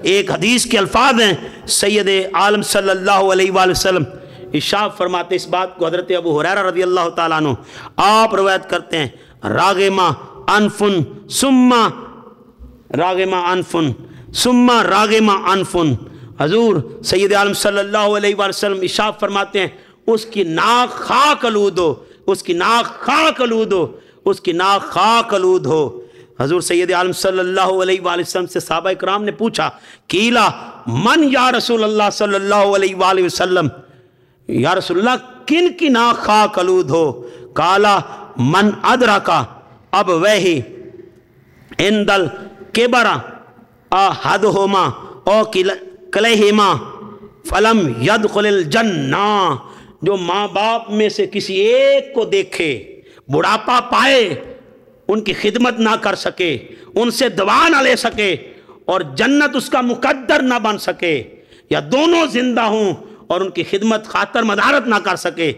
ایک حدیث کے الفاظ ہیں، سید عالم صلی اللہ علیہ وآلہ وسلم ارشاد فرماتے، اس بات کو حضرت ابو ہریرہ رضی اللہ تعالیٰ عنہ آپ روایت کرتے ہیں، راغما انفن ثم راغما انفن ثم راغما انفن، حضور سید عالم صلی اللہ علیہ وآلہ وسلم ارشاد فرماتے ہیں، اس کی ناک خاک آلود ہو، اس کی ناک خاک آلود ہو، اس کی ناک خاک آلود ہو۔ حضور سید عالم صلی اللہ علیہ وآلہ وسلم سے صحابہ اکرام نے پوچھا، قیلا من یا رسول اللہ صلی اللہ علیہ وآلہ وسلم، یا رسول اللہ کن کی ناک خاک آلود ہو؟ قالا من ادرکا اب وہی اندل کبرا احدہما او کلیہما فلم یدخل الجنہ، جو ماں باپ میں سے کسی ایک کو دیکھے بڑھاپا پائے، ان کی خدمت نہ کر سکے، ان سے دعا نہ لے سکے اور جنت اس کا مقدر نہ بن سکے، یا دونوں زندہ ہوں اور ان کی خدمت خاطر مدارت نہ کر سکے،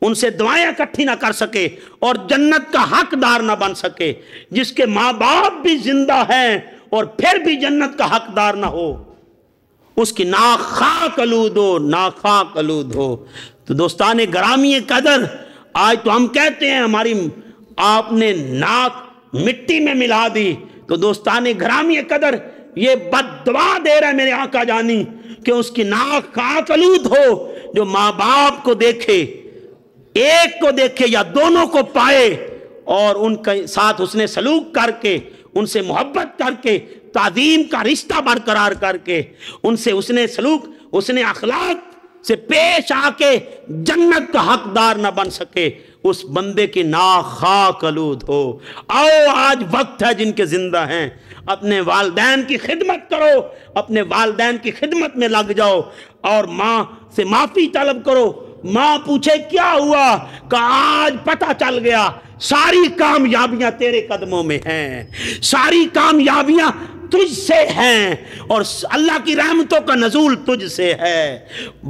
ان سے دعائیں اکٹھی نہ کر سکے اور جنت کا حقدار نہ بن سکے، جس کے ماں باپ بھی زندہ ہیں اور پھر بھی جنت کا حقدار نہ ہو، اس کی ناک خاک آلود ہو، ناک خاک آلود ہو۔ تو دوستان گرامی قدر، آج تو ہم کہتے ہیں ہماری آپ نے ناک مٹی میں ملا دی، تو دوستان گرامی قدر یہ بد دعا دے رہا ہے میرے آقا جانی کہ اس کی ناک خاک آلود ہو، جو ماں باپ کو دیکھے، ایک کو دیکھے یا دونوں کو پائے اور ان کے ساتھ حسن سلوک کر کے، ان سے محبت کر کے، تعظیم کا رشتہ برقرار کر کے، ان سے حسن سلوک، حسن اخلاق سے پیش آ کے جنت کا حقدار نہ بن سکے، اس بندے کی ناک خاک آلود ہو۔ آؤ آج وقت ہے، جن کے زندہ ہیں اپنے والدین کی خدمت کرو، اپنے والدین کی خدمت میں لگ جاؤ اور ماں سے معافی طلب کرو۔ ماں پوچھے کیا ہوا، کہ آج پتہ چل گیا ساری کامیابیاں تیرے قدموں میں ہیں، ساری کامیابیاں تجھ سے ہیں اور اللہ کی رحمتوں کا نزول تجھ سے ہے۔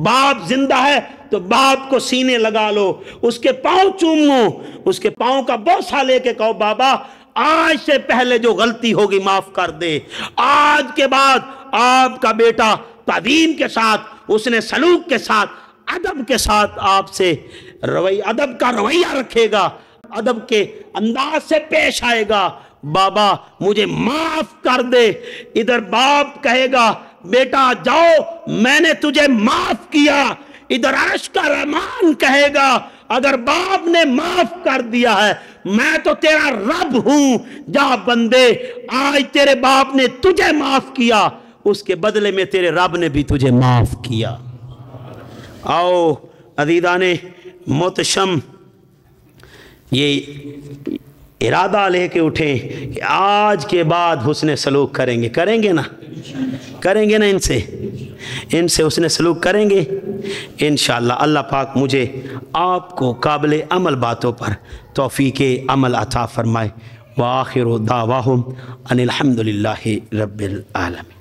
باپ زندہ ہے تو باپ کو سینے لگا لو، اس کے پاؤں چومو، اس کے پاؤں کا بوسہ لے کے کہو بابا آج سے پہلے جو غلطی ہوگی معاف کر دے، آج کے بعد آپ کا بیٹا تعظیم کے ساتھ، حسن سلوک کے ساتھ، ادب کے ساتھ آپ سے ادب کا رویہ رکھے گا، ادب کے انداز سے پیش آئے گا۔ بابا مجھے معاف کر دے، ادھر باپ کہے گا بیٹا جاؤ میں نے تجھے معاف کیا، ادھر عرش کا رحمان کہے گا اگر باپ نے معاف کر دیا ہے میں تو تیرا رب ہوں، جا بندے آج تیرے باپ نے تجھے معاف کیا، اس کے بدلے میں تیرے رب نے بھی تجھے معاف کیا۔ آؤ عزیزان محتشم، یہ ارادہ لے کے اٹھیں کہ آج کے بعد حسن سلوک کریں گے، کریں گے نا ان سے حسن سلوک کریں گے انشاءاللہ۔ اللہ پاک مجھے آپ کو قابل عمل باتوں پر توفیق عمل عطا فرمائے۔ وآخر دعواہم ان الحمدللہ رب العالمین۔